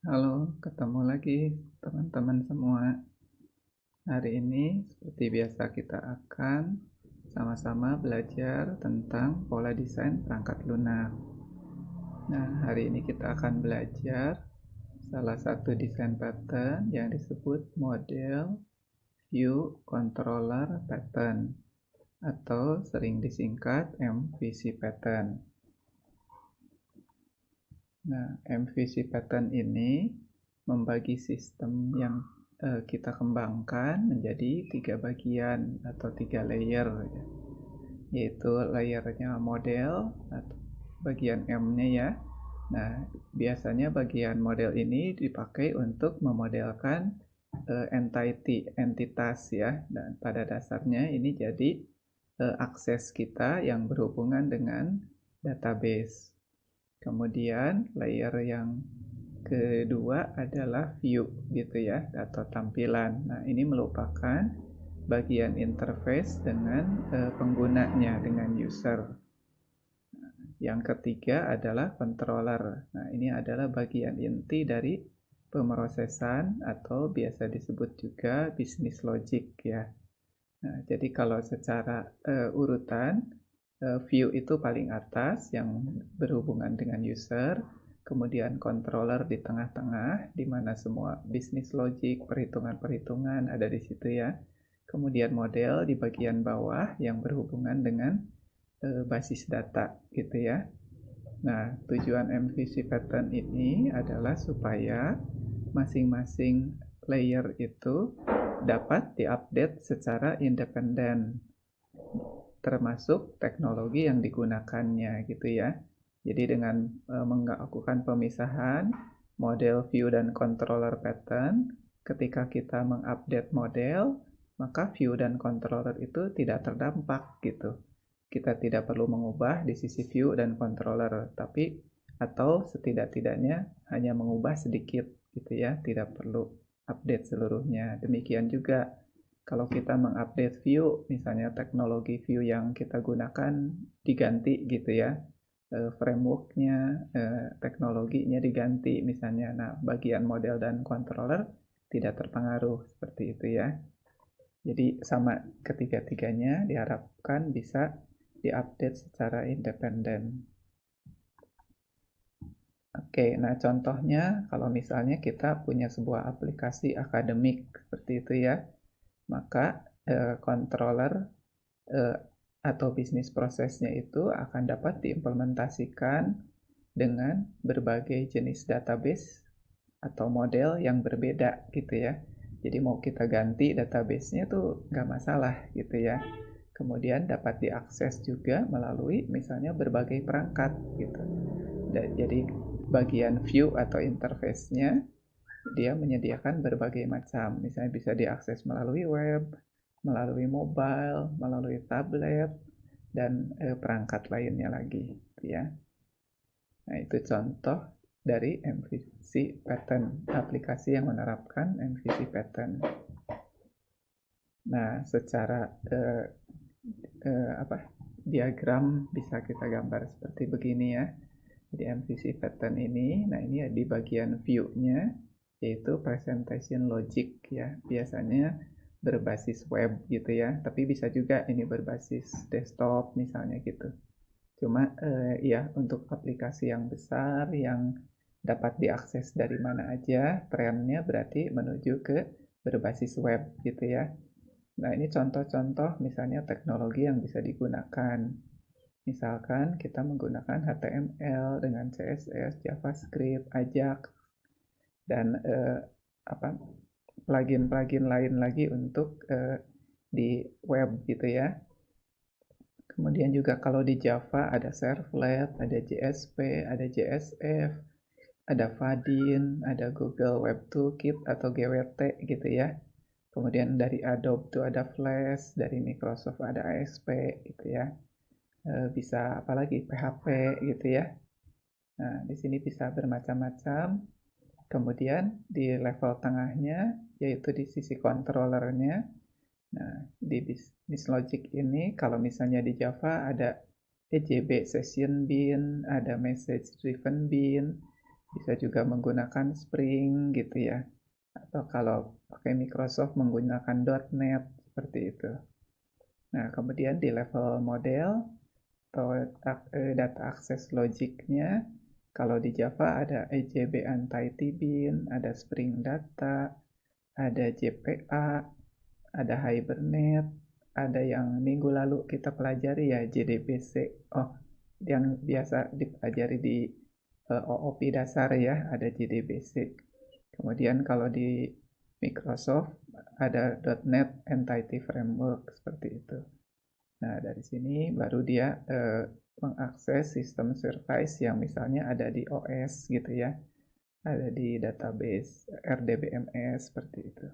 Halo, ketemu lagi teman-teman semua. Hari ini seperti biasa kita akan sama-sama belajar tentang pola desain perangkat lunak. Nah, hari ini kita akan belajar salah satu desain pattern yang disebut model view controller pattern atau sering disingkat MVC pattern. Nah, MVC pattern ini membagi sistem yang kita kembangkan menjadi 3 bagian atau 3 layer, ya. Yaitu layernya model atau bagian M-nya ya. Nah, biasanya bagian model ini dipakai untuk memodelkan entitas ya, dan pada dasarnya ini jadi akses kita yang berhubungan dengan database. Kemudian layer yang kedua adalah view gitu ya, atau tampilan. Nah, ini merupakan bagian interface dengan penggunanya, dengan user. Yang ketiga adalah controller. Nah, ini adalah bagian inti dari pemrosesan atau biasa disebut juga business logic ya. Nah, jadi kalau secara urutan, view itu paling atas yang berhubungan dengan user, kemudian controller di tengah-tengah, di mana semua business logic, perhitungan-perhitungan ada di situ ya. Kemudian model di bagian bawah yang berhubungan dengan basis data gitu ya. Nah, tujuan MVC pattern ini adalah supaya masing-masing layer itu dapat diupdate secara independen, termasuk teknologi yang digunakannya gitu ya. Jadi dengan melakukan pemisahan model view dan controller pattern, ketika kita mengupdate model, maka view dan controller itu tidak terdampak gitu. Kita tidak perlu mengubah di sisi view dan controller, tapi atau setidak-tidaknya hanya mengubah sedikit gitu ya, tidak perlu update seluruhnya. Demikian juga kalau kita mengupdate view, misalnya teknologi view yang kita gunakan diganti gitu ya, frameworknya, teknologinya diganti misalnya. Nah, bagian model dan controller tidak terpengaruh seperti itu ya. Jadi sama ketiga-tiganya diharapkan bisa diupdate secara independen. Oke, nah contohnya kalau misalnya kita punya sebuah aplikasi akademik seperti itu ya, maka controller atau bisnis prosesnya itu akan dapat diimplementasikan dengan berbagai jenis database atau model yang berbeda gitu ya. Jadi mau kita ganti database-nya tuh nggak masalah gitu ya. Kemudian dapat diakses juga melalui misalnya berbagai perangkat gitu. Jadi bagian view atau interface-nya dia menyediakan berbagai macam. Misalnya bisa diakses melalui web, melalui mobile, melalui tablet, dan perangkat lainnya lagi ya. Nah, itu contoh dari MVC pattern, aplikasi yang menerapkan MVC pattern. Nah, secara diagram bisa kita gambar seperti begini ya. Jadi MVC pattern ini, nah ini di bagian view-nya, yaitu presentation logic ya. Biasanya berbasis web gitu ya, tapi bisa juga ini berbasis desktop misalnya gitu. Cuma ya untuk aplikasi yang besar yang dapat diakses dari mana aja, trennya berarti menuju ke berbasis web gitu ya. Nah, ini contoh-contoh misalnya teknologi yang bisa digunakan. Misalkan kita menggunakan HTML dengan CSS, JavaScript, Ajax, dan plugin-plugin lain lagi untuk di web gitu ya. Kemudian juga kalau di Java ada Servlet, ada JSP, ada JSF, ada Vadin, ada Google Web Toolkit atau GWT gitu ya. Kemudian dari Adobe itu ada Flash, dari Microsoft ada ASP gitu ya. Bisa apalagi PHP gitu ya. Nah, di sini bisa bermacam-macam. Kemudian di level tengahnya, yaitu di sisi controllernya. Nah, di business logic ini, kalau misalnya di Java ada EJB session bin, ada message driven bin, Bisa juga menggunakan Spring gitu ya. Atau kalau pakai Microsoft menggunakan .NET seperti itu. Nah, kemudian di level model atau data access logicnya, kalau di Java ada EJB anti-Tbin, ada Spring Data, ada JPA, ada Hibernate, ada yang minggu lalu kita pelajari ya JDBC. Oh, yang biasa dipelajari di OOP dasar ya, ada JDBC. Kemudian kalau di Microsoft ada .NET Entity Framework seperti itu. Nah, dari sini baru dia mengakses sistem service yang misalnya ada di OS gitu ya, ada di database RDBMS seperti itu.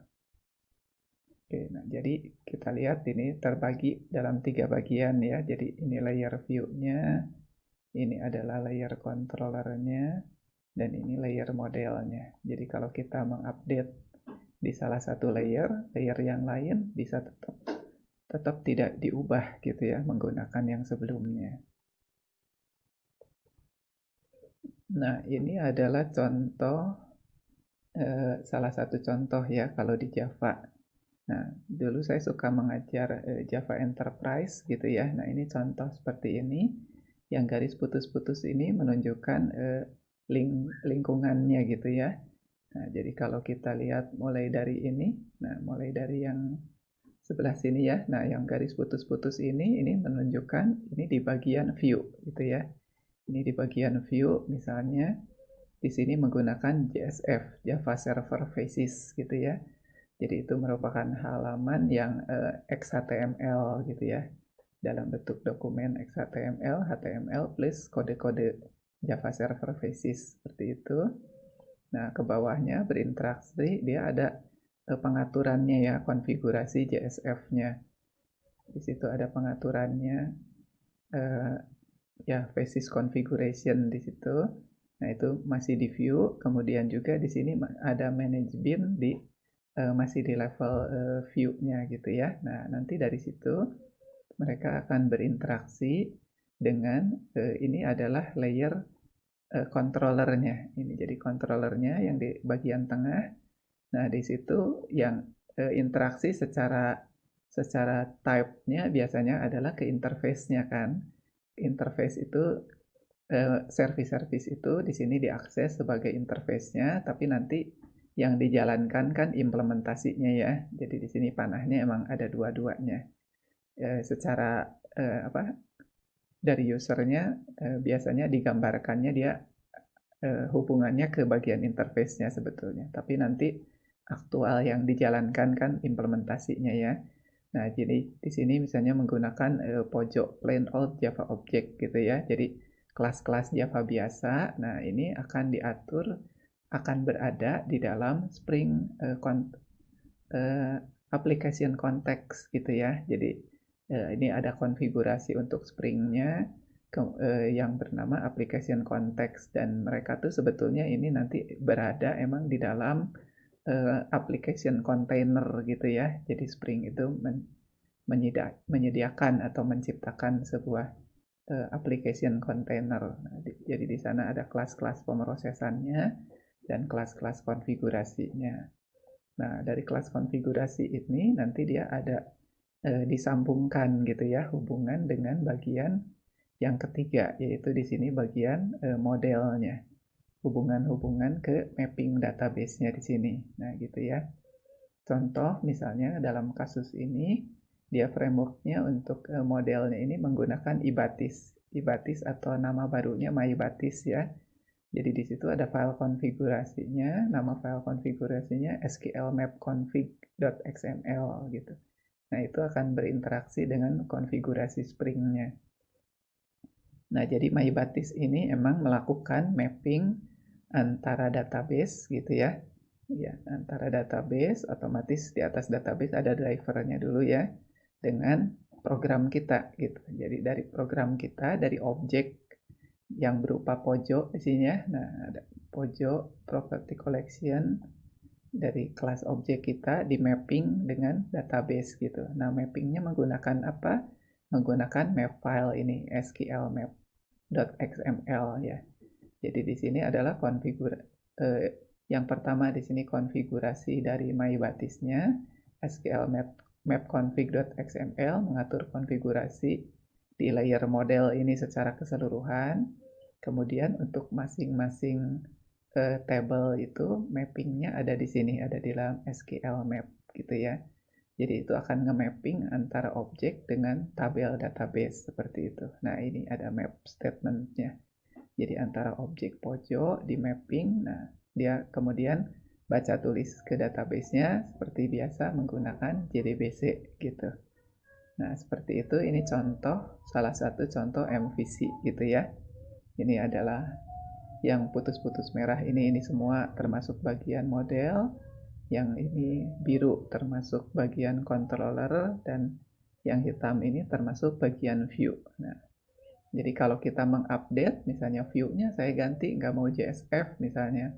Oke, nah jadi kita lihat ini terbagi dalam 3 bagian ya. Jadi ini layer view-nya, ini adalah layer controller-nya, dan ini layer modelnya. Jadi kalau kita mengupdate di salah satu layer, layer yang lain bisa tetap tidak diubah gitu ya, menggunakan yang sebelumnya. Nah, ini adalah contoh, salah satu contoh ya kalau di Java. Nah, dulu saya suka mengajar Java Enterprise gitu ya. Nah, ini contoh seperti ini. Yang garis putus-putus ini menunjukkan lingkungannya gitu ya. Nah, jadi kalau kita lihat mulai dari ini, nah mulai dari yang sebelah sini ya. Nah, yang garis putus-putus ini menunjukkan ini di bagian view gitu ya. Ini di bagian view misalnya di sini menggunakan JSF, Java Server Faces gitu ya. Jadi itu merupakan halaman yang XHTML gitu ya. Dalam bentuk dokumen XHTML, HTML plus kode-kode Java Server Faces seperti itu. Nah, ke bawahnya berinteraksi, dia ada pengaturannya ya, konfigurasi JSF-nya. Di situ ada pengaturannya, eh, ya Faces Configuration di situ. Nah, itu masih di view. Kemudian juga di sini ada manage bin di masih di level view-nya gitu ya. Nah, nanti dari situ mereka akan berinteraksi dengan ini adalah layer controllernya. Ini jadi controllernya yang di bagian tengah. Nah, di situ yang interaksi secara type-nya biasanya adalah ke interface-nya kan. Interface itu service-service itu di sini diakses sebagai interface-nya, tapi nanti yang dijalankan kan implementasinya ya. Jadi di sini panahnya emang ada dua-duanya. Secara apa dari usernya biasanya digambarkannya dia hubungannya ke bagian interface-nya sebetulnya. Tapi nanti aktual yang dijalankan kan implementasinya ya. Nah, jadi di sini misalnya menggunakan pojok plain old Java Object gitu ya. Jadi kelas-kelas Java biasa, nah ini akan diatur, akan berada di dalam Spring uh, application context gitu ya. Jadi ini ada konfigurasi untuk Spring-nya yang bernama application context dan mereka tuh sebetulnya ini nanti berada emang di dalam application container gitu ya. Jadi Spring itu menyediakan atau menciptakan sebuah application container. Nah, jadi di sana ada kelas-kelas pemrosesannya dan kelas-kelas konfigurasinya. Nah, dari kelas konfigurasi ini nanti dia ada disambungkan gitu ya hubungan dengan bagian yang ketiga, yaitu di sini bagian modelnya. Hubungan-hubungan ke mapping database-nya di sini. Nah, gitu ya. Contoh misalnya dalam kasus ini dia framework-nya untuk modelnya ini menggunakan Ibatis. Ibatis atau nama barunya MyBatis ya. Jadi di situ ada file konfigurasinya, nama file konfigurasinya sqlmapconfig.xml gitu. Nah, itu akan berinteraksi dengan konfigurasi Spring-nya. Nah, jadi MyBatis ini emang melakukan mapping antara database gitu ya. Ya, antara database, otomatis di atas database ada drivernya dulu ya, dengan program kita gitu. Jadi dari program kita, dari objek yang berupa pojok di sini ya. Nah, ada pojok property collection dari kelas objek kita di mapping dengan database gitu. Nah, mappingnya menggunakan apa? Menggunakan map file ini, sqlmap.xml ya. Jadi di sini adalah yang pertama di sini konfigurasi dari MyBatisnya, SQL map config.xml mengatur konfigurasi di layer model ini secara keseluruhan. Kemudian untuk masing-masing table itu mappingnya ada di sini, ada di dalam SQL map gitu ya. Jadi itu akan nge-mapping antara objek dengan tabel database seperti itu. Nah ini ada map statementnya. Jadi antara objek pojok di mapping, nah dia kemudian baca tulis ke database-nya seperti biasa menggunakan JDBC gitu. Nah seperti itu, ini contoh, salah satu contoh MVC gitu ya. Ini adalah yang putus-putus merah ini semua termasuk bagian model, yang ini biru termasuk bagian controller, dan yang hitam ini termasuk bagian view. Nah, jadi kalau kita mengupdate, misalnya view-nya saya ganti, nggak mau JSF misalnya,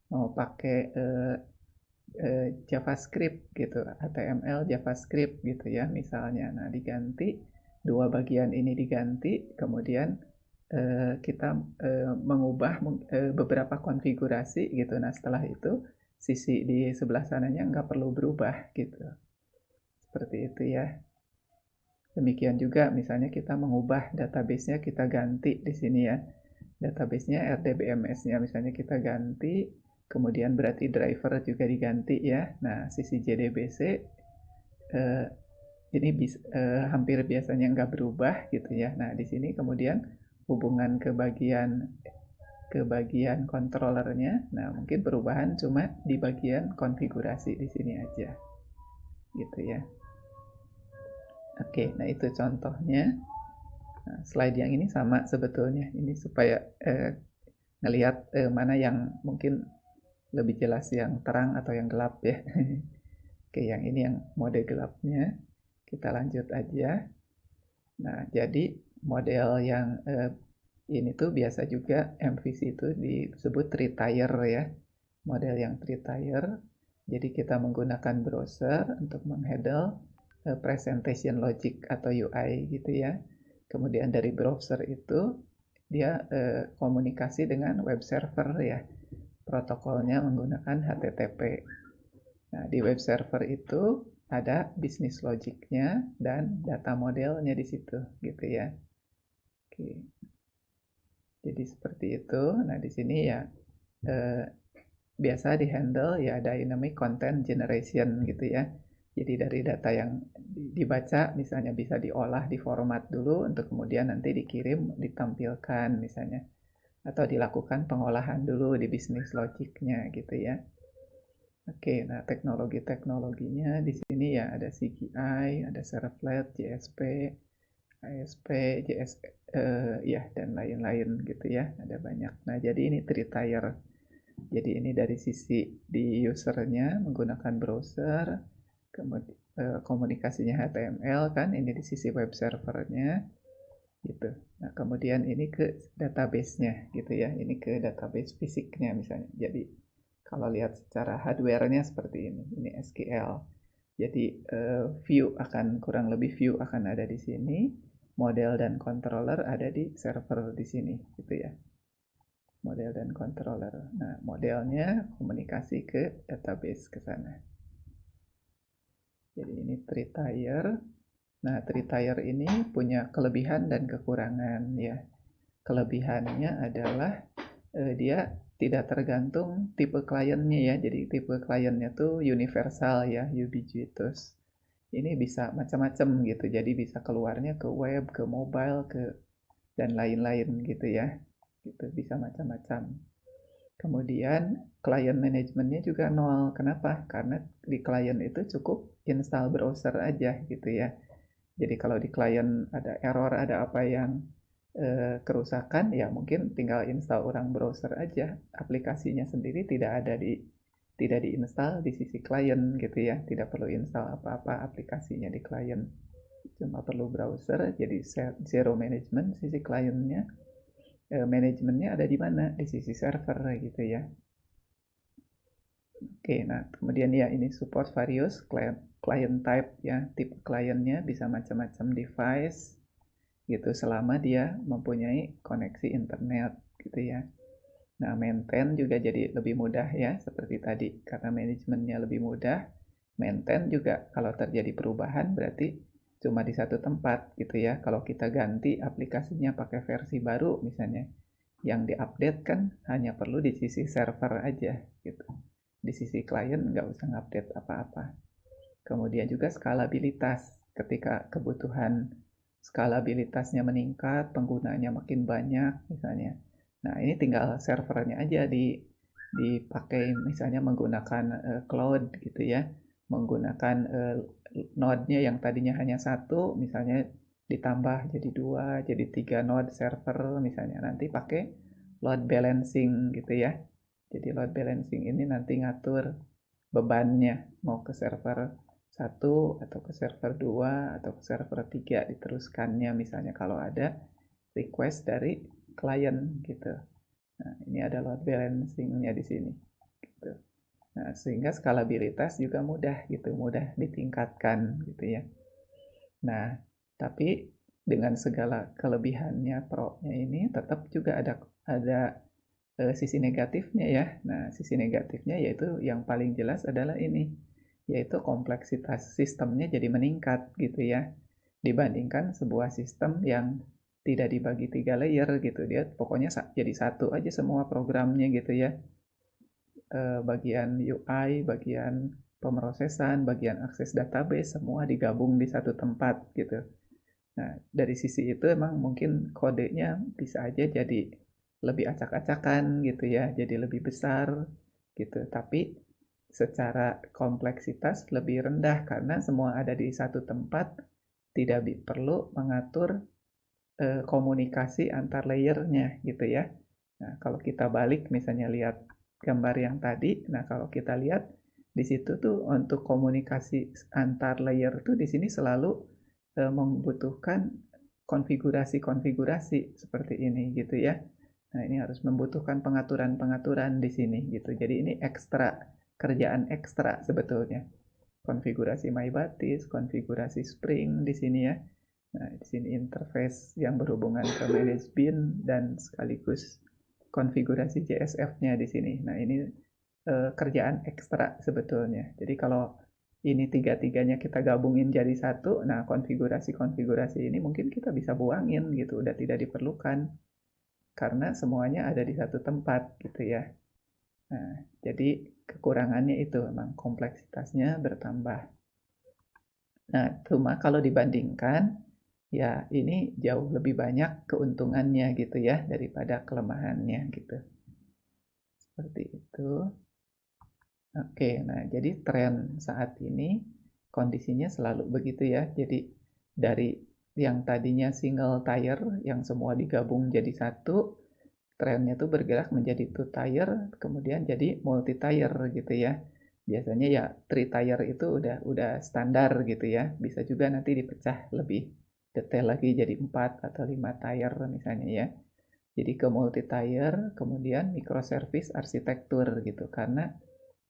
mau pakai JavaScript gitu, HTML JavaScript gitu ya misalnya. Nah diganti, dua bagian ini diganti, kemudian kita mengubah beberapa konfigurasi gitu. Nah setelah itu sisi di sebelah sananya nggak perlu berubah gitu. Seperti itu ya. Demikian juga misalnya kita mengubah database-nya, kita ganti di sini ya. Database-nya RDBMS-nya misalnya kita ganti, kemudian berarti driver juga diganti ya. Nah, sisi JDBC ini hampir biasanya nggak berubah gitu ya. Nah, di sini kemudian hubungan ke bagian controllernya, nah mungkin perubahan cuma di bagian konfigurasi di sini aja, gitu ya. Oke, nah itu contohnya. Nah, slide yang ini sama sebetulnya. Ini supaya ngelihat mana yang mungkin lebih jelas, yang terang atau yang gelap ya. Oke, yang ini yang mode gelapnya. Kita lanjut aja. Nah, jadi model yang ini tuh biasa juga MVC itu disebut three-tier ya. Model yang three-tier. Jadi kita menggunakan browser untuk menghandle presentation logic atau UI gitu ya. Kemudian dari browser itu dia komunikasi dengan web server ya. Protokolnya menggunakan HTTP. Nah, di web server itu ada bisnis logiknya dan data modelnya di situ gitu ya. Oke. Jadi seperti itu. Nah, di sini ya biasa di-handle ya dynamic content generation gitu ya. Jadi dari data yang dibaca misalnya bisa diolah, diformat dulu untuk kemudian nanti dikirim, ditampilkan misalnya. Atau dilakukan pengolahan dulu di bisnis logiknya gitu ya. Oke, nah teknologi-teknologinya di sini ya ada CGI, ada Servlet, JSP, ASP, JS, ya dan lain-lain gitu ya. Ada banyak. Nah jadi ini three-tier. Jadi ini dari sisi di usernya menggunakan browser, kemudian komunikasinya HTML kan, ini di sisi web servernya gitu. Nah kemudian ini ke database-nya gitu ya, ini ke database fisiknya misalnya. Jadi kalau lihat secara hardware-nya seperti ini SQL. Jadi view akan kurang lebih view akan ada di sini, model dan controller ada di server di sini gitu ya. Model dan controller. Nah, modelnya komunikasi ke database ke sana. Jadi ini three-tier. Nah, three-tier ini punya kelebihan dan kekurangan ya. Kelebihannya adalah dia tidak tergantung tipe kliennya ya. Jadi tipe kliennya tuh universal ya, ubiquitous. Ini bisa macam-macam gitu. Jadi bisa keluarnya ke web, ke mobile, dan lain-lain gitu ya. Gitu bisa macam-macam. Kemudian client manajemennya juga nol. Kenapa? Karena di client itu cukup install browser aja gitu ya. Jadi kalau di client ada error, ada apa yang kerusakan, ya mungkin tinggal install ulang browser aja. Aplikasinya sendiri tidak diinstal di sisi klien gitu ya. Tidak perlu install apa-apa aplikasinya di klien. Cuma perlu browser, jadi zero management sisi kliennya. Manajemennya ada di mana? Di sisi server gitu ya. Oke, nah kemudian ya ini support various client type ya, tipe kliennya bisa macam-macam device gitu selama dia mempunyai koneksi internet gitu ya. Nah, maintain juga jadi lebih mudah ya, seperti tadi. Karena manajemennya lebih mudah, maintain juga kalau terjadi perubahan berarti cuma di satu tempat gitu ya. Kalau kita ganti aplikasinya pakai versi baru misalnya, yang diupdate kan hanya perlu di sisi server aja gitu. Di sisi klien nggak usah ngupdate apa-apa. Kemudian juga skalabilitas. Ketika kebutuhan skalabilitasnya meningkat, penggunanya makin banyak misalnya. Nah, ini tinggal servernya aja dipakai misalnya menggunakan cloud gitu ya. Menggunakan node-nya yang tadinya hanya satu, misalnya ditambah jadi dua, jadi tiga node server misalnya. Nanti pakai load balancing gitu ya. Jadi load balancing ini nanti ngatur bebannya mau ke server satu atau ke server 2 atau ke server 3 diteruskannya misalnya kalau ada request dari klien gitu. Nah, ini ada load balancing-nya di sini gitu. Nah, sehingga skalabilitas juga mudah gitu, mudah ditingkatkan gitu ya. Nah, tapi dengan segala kelebihannya pro-nya ini tetap juga ada sisi negatifnya ya. Nah, sisi negatifnya yaitu yang paling jelas adalah ini, yaitu kompleksitas sistemnya jadi meningkat gitu ya. Dibandingkan sebuah sistem yang tidak dibagi 3 layer gitu. Dia pokoknya jadi satu aja semua programnya gitu ya. Bagian UI, bagian pemrosesan, bagian akses database, semua digabung di satu tempat gitu. Nah, dari sisi itu emang mungkin kodenya bisa aja jadi lebih acak-acakan gitu ya, jadi lebih besar gitu. Tapi secara kompleksitas lebih rendah karena semua ada di satu tempat, tidak perlu mengatur komunikasi antar layernya gitu ya. Nah, kalau kita balik misalnya lihat gambar yang tadi, nah kalau kita lihat di situ tuh untuk komunikasi antar layer tuh di sini selalu membutuhkan konfigurasi-konfigurasi seperti ini gitu ya. Nah, ini harus membutuhkan pengaturan-pengaturan di sini gitu. Jadi ini ekstra, kerjaan ekstra sebetulnya. Konfigurasi MyBatis, konfigurasi Spring di sini ya. Nah, di sini interface yang berhubungan ke manage bin dan sekaligus konfigurasi JSF-nya di sini. Nah, ini kerjaan ekstra sebetulnya. Jadi kalau ini tiga-tiganya kita gabungin jadi satu, nah konfigurasi-konfigurasi ini mungkin kita bisa buangin gitu, udah tidak diperlukan karena semuanya ada di satu tempat gitu ya. Nah, jadi kekurangannya itu memang kompleksitasnya bertambah. Nah, cuma kalau dibandingkan, ya ini jauh lebih banyak keuntungannya gitu ya daripada kelemahannya gitu. Seperti itu. Oke, nah jadi tren saat ini kondisinya selalu begitu ya. Jadi dari yang tadinya single tier yang semua digabung jadi satu, trennya tuh bergerak menjadi two tier, kemudian jadi multi tier gitu ya. Biasanya ya three tier itu udah standar gitu ya. Bisa juga nanti dipecah lebih detail lagi jadi 4 atau 5 tier misalnya ya. Jadi ke multi tier, kemudian microservice arsitektur gitu. Karena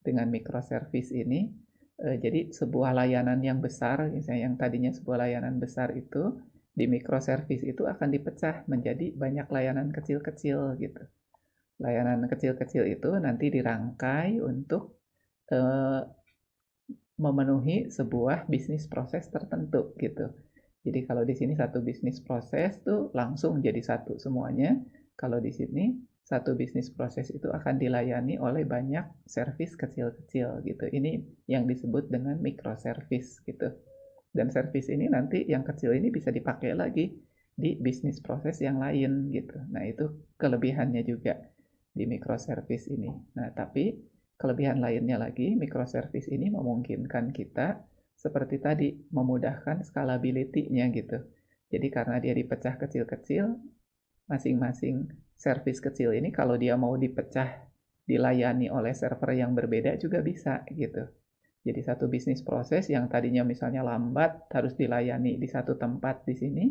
dengan microservice ini, jadi sebuah layanan yang besar, misalnya yang tadinya sebuah layanan besar itu, di microservice itu akan dipecah menjadi banyak layanan kecil-kecil gitu. Layanan kecil-kecil itu nanti dirangkai untuk eh, memenuhi sebuah bisnis proses tertentu gitu. Jadi kalau di sini satu bisnis proses tuh langsung jadi satu semuanya. Kalau di sini satu bisnis proses itu akan dilayani oleh banyak service kecil-kecil gitu. Ini yang disebut dengan microservice gitu. Dan service ini nanti yang kecil ini bisa dipakai lagi di bisnis proses yang lain gitu. Nah, itu kelebihannya juga di microservice ini. Nah, tapi kelebihan lainnya lagi, microservice ini memungkinkan kita seperti tadi, memudahkan scalability-nya gitu. Jadi karena dia dipecah kecil-kecil, masing-masing service kecil ini kalau dia mau dipecah dilayani oleh server yang berbeda juga bisa gitu. Jadi satu bisnis proses yang tadinya misalnya lambat harus dilayani di satu tempat di sini,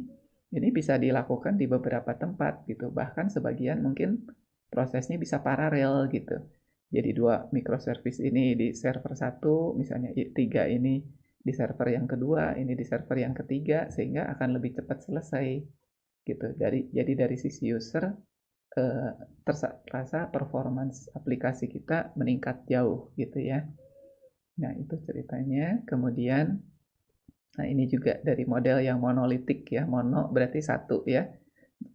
ini bisa dilakukan di beberapa tempat gitu. Bahkan sebagian mungkin prosesnya bisa paralel gitu. Jadi dua microservice ini di server satu, misalnya tiga ini di server yang kedua, ini di server yang ketiga, sehingga akan lebih cepat selesai gitu. Jadi dari sisi user terasa performance aplikasi kita meningkat jauh gitu ya. Nah, itu ceritanya. Kemudian, nah ini juga dari model yang monolitik ya, mono berarti satu ya.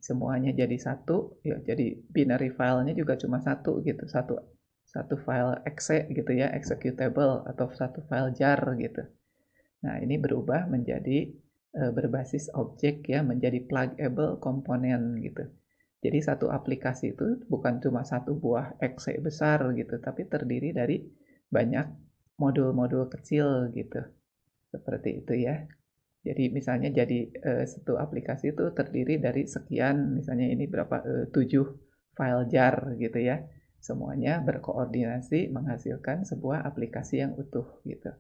Semuanya jadi satu, ya jadi binary filenya juga cuma satu gitu, satu file exe gitu ya, executable atau satu file jar gitu. Nah, ini berubah menjadi berbasis objek ya, menjadi pluggable komponen gitu. Jadi satu aplikasi itu bukan cuma satu buah exe besar gitu, tapi terdiri dari banyak modul-modul kecil gitu. Seperti itu ya. Jadi misalnya satu aplikasi itu terdiri dari sekian, misalnya ini berapa 7 file jar gitu ya. Semuanya berkoordinasi menghasilkan sebuah aplikasi yang utuh gitu.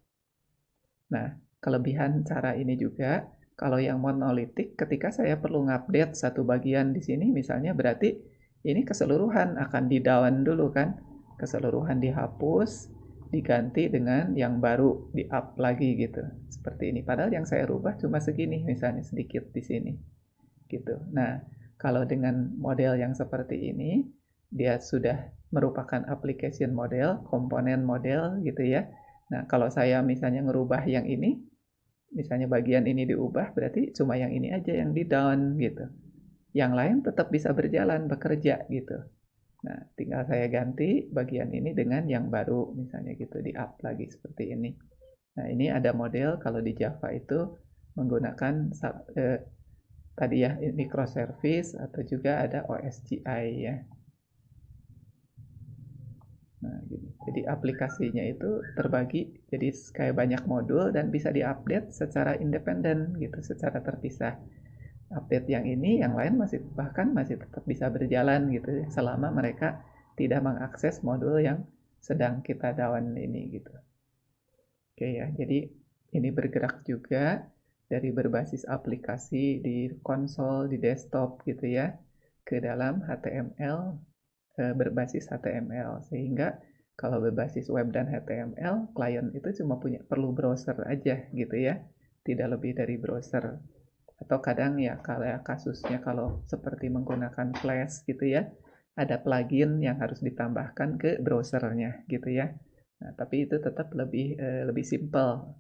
Nah, kelebihan cara ini juga, kalau yang monolitik, ketika saya perlu ngupdate satu bagian di sini, misalnya berarti ini keseluruhan akan di down dulu kan, keseluruhan dihapus, diganti dengan yang baru, di up lagi gitu, seperti ini. Padahal yang saya rubah cuma segini, misalnya sedikit di sini, gitu. Nah, kalau dengan model yang seperti ini, dia sudah merupakan application model, komponen model gitu ya. Nah, kalau saya misalnya ngerubah yang ini, misalnya bagian ini diubah, berarti cuma yang ini aja yang di down gitu. Yang lain tetap bisa berjalan, bekerja gitu. Nah, tinggal saya ganti bagian ini dengan yang baru, misalnya gitu, di up lagi seperti ini. Nah, ini ada model kalau di Java itu menggunakan tadi ya microservice atau juga ada OSGI ya. Nah, gitu. Jadi aplikasinya itu terbagi jadi kayak banyak modul dan bisa diupdate secara independen gitu, secara terpisah. Update yang ini, yang lain masih tetap bisa berjalan gitu selama mereka tidak mengakses modul yang sedang kita down ini gitu. Oke ya, jadi ini bergerak juga dari berbasis aplikasi di konsol, di desktop gitu ya, ke dalam HTML berbasis HTML sehingga kalau berbasis web dan HTML klien itu cuma perlu browser aja gitu ya, tidak lebih dari browser. Atau kadang ya kalau kasusnya kalau seperti menggunakan Flash gitu ya, ada plugin yang harus ditambahkan ke browsernya gitu ya. Nah, tapi itu tetap lebih simple.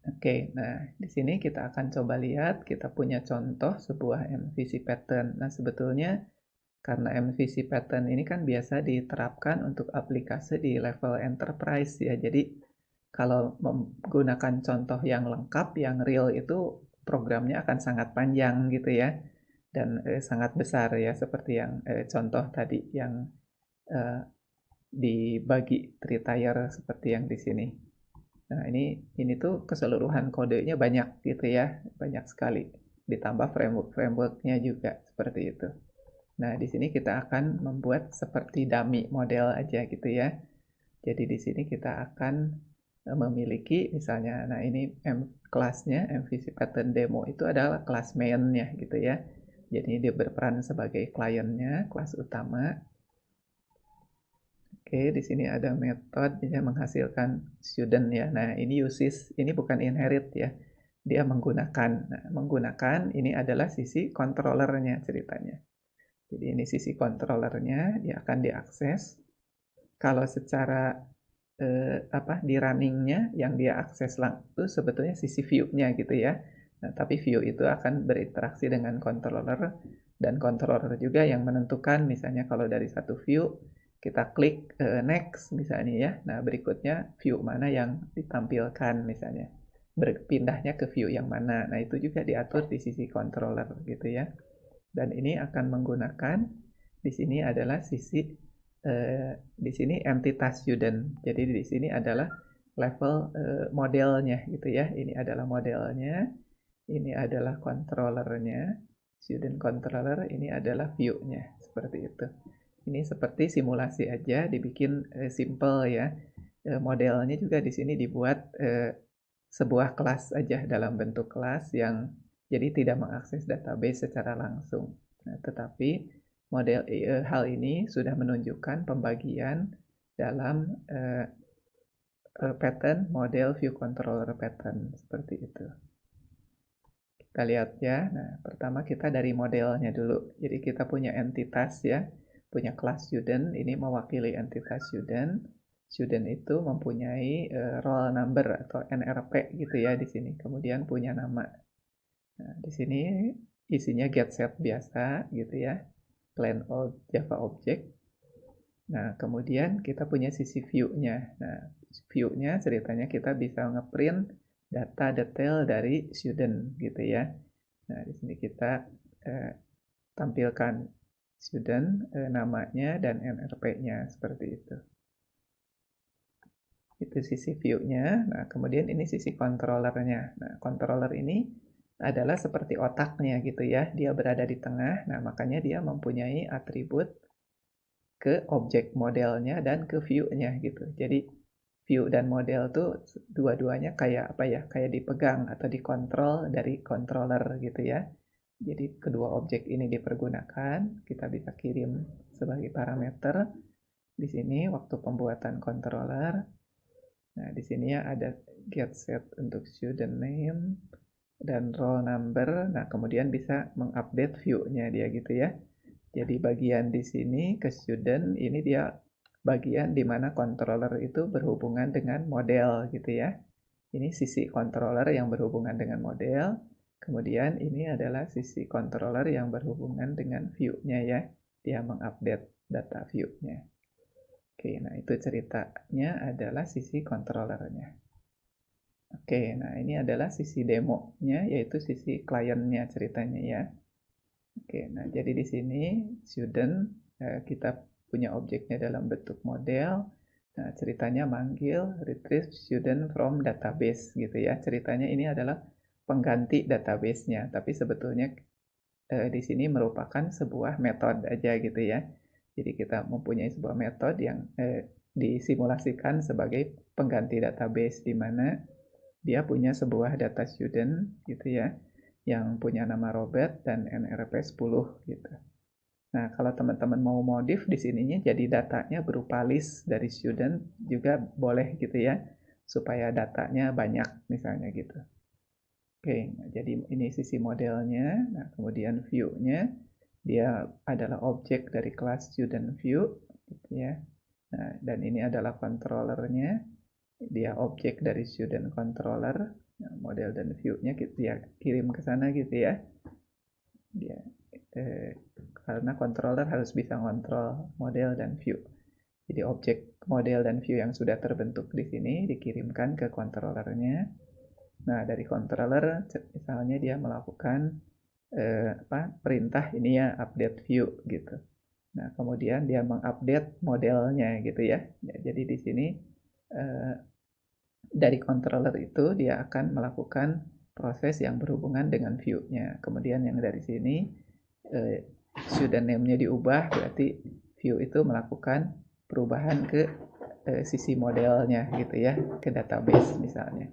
Oke, nah di sini kita akan coba lihat, kita punya contoh sebuah MVC pattern. Nah, sebetulnya karena MVC pattern ini kan biasa diterapkan untuk aplikasi di level enterprise ya. Jadi kalau menggunakan contoh yang lengkap, yang real itu programnya akan sangat panjang gitu ya. Dan sangat besar ya, seperti yang contoh tadi yang eh, dibagi three-tier seperti yang di sini. Nah, ini tuh keseluruhan kodenya banyak gitu ya, banyak sekali. Ditambah frameworknya juga seperti itu. Nah, di sini kita akan membuat seperti dummy model aja gitu ya. Jadi di sini kita akan memiliki misalnya, nah ini kelasnya MVC pattern demo itu adalah kelas main-nya gitu ya. Jadi dia berperan sebagai kliennya, kelas utama. Oke, di sini ada metode yang menghasilkan student ya. Nah, ini uses, ini bukan inherit ya. Dia menggunakan. Nah, menggunakan ini adalah sisi controllernya ceritanya. Jadi ini sisi controllernya, dia akan diakses. Kalau secara di runningnya yang dia akses itu sebetulnya sisi view-nya gitu ya. Nah, tapi view itu akan berinteraksi dengan controller dan controller juga yang menentukan misalnya kalau dari satu view kita klik next misalnya ya. Nah, berikutnya view mana yang ditampilkan misalnya. Berpindahnya ke view yang mana. Nah, itu juga diatur di sisi controller gitu ya. Dan ini akan menggunakan di sini adalah di sini entitas student. Jadi di sini adalah level modelnya gitu ya. Ini adalah modelnya, ini adalah controllernya, student controller, ini adalah view-nya seperti itu. Ini seperti simulasi aja, dibikin simple ya. Modelnya juga di sini dibuat sebuah kelas aja dalam bentuk kelas yang jadi tidak mengakses database secara langsung. Nah, tetapi hal ini sudah menunjukkan pembagian dalam pattern model view controller pattern seperti itu. Kita lihat ya. Nah, pertama kita dari modelnya dulu. Jadi kita punya entitas ya, punya kelas student, ini mewakili entitas student. Student itu mempunyai roll number atau NRP gitu ya di sini. Kemudian punya nama. Nah, di sini isinya get set biasa gitu ya. Plain old Java object. Nah, kemudian kita punya sisi view-nya. Nah, view-nya ceritanya kita bisa ngeprint data detail dari student gitu ya. Nah, di sini kita tampilkan student, namanya dan NRP-nya seperti itu. Itu sisi view-nya. Nah, kemudian ini sisi controller-nya. Nah, controller ini adalah seperti otaknya gitu ya. Dia berada di tengah. Nah, makanya dia mempunyai atribut ke objek modelnya dan ke view-nya gitu. Jadi view dan model tuh dua-duanya kayak apa ya? Kayak dipegang atau dikontrol dari controller gitu ya. Jadi kedua objek ini dipergunakan, kita bisa kirim sebagai parameter. Di sini waktu pembuatan controller. Nah, di sini ya ada get set untuk student name dan roll number. Nah, kemudian bisa mengupdate view-nya dia gitu ya. Jadi bagian di sini ke student ini dia bagian di mana controller itu berhubungan dengan model gitu ya. Ini sisi controller yang berhubungan dengan model. Kemudian ini adalah sisi controller yang berhubungan dengan view-nya ya. Dia mengupdate data view-nya. Oke, nah itu ceritanya adalah sisi controllernya. Oke, nah ini adalah sisi demonya, yaitu sisi kliennya ceritanya ya. Oke, nah jadi di sini student kita punya objeknya dalam bentuk model. Nah, ceritanya manggil retrieve student from database gitu ya. Ceritanya ini adalah pengganti database-nya, tapi sebetulnya di sini merupakan sebuah metode aja gitu ya. Jadi kita mempunyai sebuah metode yang disimulasikan sebagai pengganti database di mana dia punya sebuah data student gitu ya, yang punya nama Robert dan NRP 10 gitu. Nah, kalau teman-teman mau modif di sininya jadi datanya berupa list dari student juga boleh gitu ya, supaya datanya banyak misalnya gitu. Oke, nah jadi ini sisi modelnya. Nah, kemudian view-nya dia adalah objek dari kelas student view gitu ya. Nah, dan ini adalah controllernya. Dia objek dari student controller. Nah, model dan view-nya dia kirim ke sana gitu ya. Dia karena controller harus bisa kontrol model dan view. Jadi objek model dan view yang sudah terbentuk di sini dikirimkan ke controllernya. Nah, dari controller misalnya dia melakukan perintah ini ya update view gitu. Nah, kemudian dia mengupdate modelnya gitu ya. Jadi di sini dari controller itu dia akan melakukan proses yang berhubungan dengan view-nya. Kemudian yang dari sini student name-nya diubah, berarti view itu melakukan perubahan ke sisi modelnya gitu ya, ke database misalnya.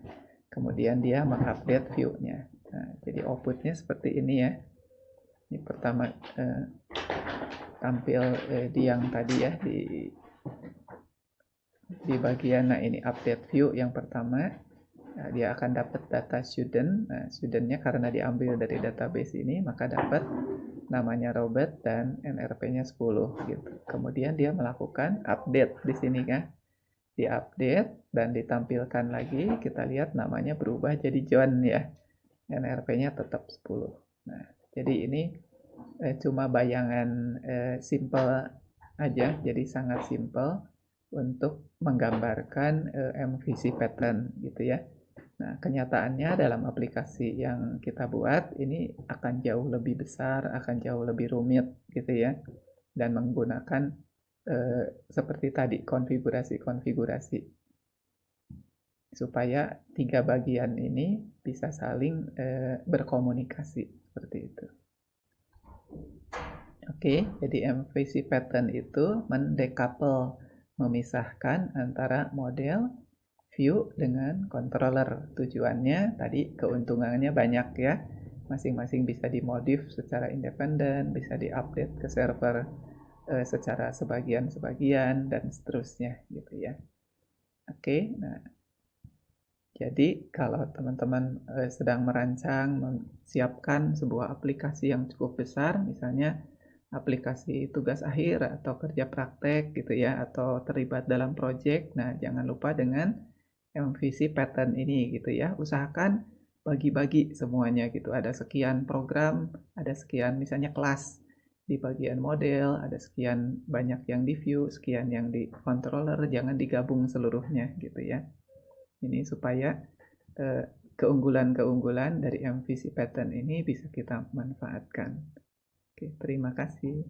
Kemudian dia mengupdate view-nya. Nah, jadi output-nya seperti ini ya. Ini pertama tampil di yang tadi ya, di bagian, nah ini update view yang pertama. Nah, dia akan dapat data student. Nah, studentnya karena diambil dari database ini, maka dapat namanya Robert dan NRP-nya 10 gitu. Kemudian dia melakukan update di sini kan. Diupdate dan ditampilkan lagi, kita lihat namanya berubah jadi John ya. NRP-nya tetap 10. Nah, jadi ini cuma bayangan simple aja, jadi sangat simple untuk menggambarkan MVC pattern gitu ya. Nah, kenyataannya dalam aplikasi yang kita buat ini akan jauh lebih besar, akan jauh lebih rumit gitu ya. Dan menggunakan seperti tadi konfigurasi-konfigurasi supaya tiga bagian ini bisa saling berkomunikasi seperti itu. Oke, jadi MVC pattern itu mendecouple, memisahkan antara model, view dengan controller. Tujuannya tadi keuntungannya banyak ya. Masing-masing bisa dimodif secara independen, bisa diupdate ke server secara sebagian-sebagian dan seterusnya gitu ya. Oke, nah Jadi kalau teman-teman sedang merancang, memsiapkan sebuah aplikasi yang cukup besar, misalnya aplikasi tugas akhir atau kerja praktek gitu ya, atau terlibat dalam proyek. Nah, jangan lupa dengan MVC pattern ini gitu ya. Usahakan bagi-bagi semuanya gitu. Ada sekian program, ada sekian misalnya kelas di bagian model, ada sekian banyak yang di view, sekian yang di controller, jangan digabung seluruhnya gitu ya. Ini supaya eh, keunggulan-keunggulan dari MVC pattern ini bisa kita manfaatkan. Oke, terima kasih.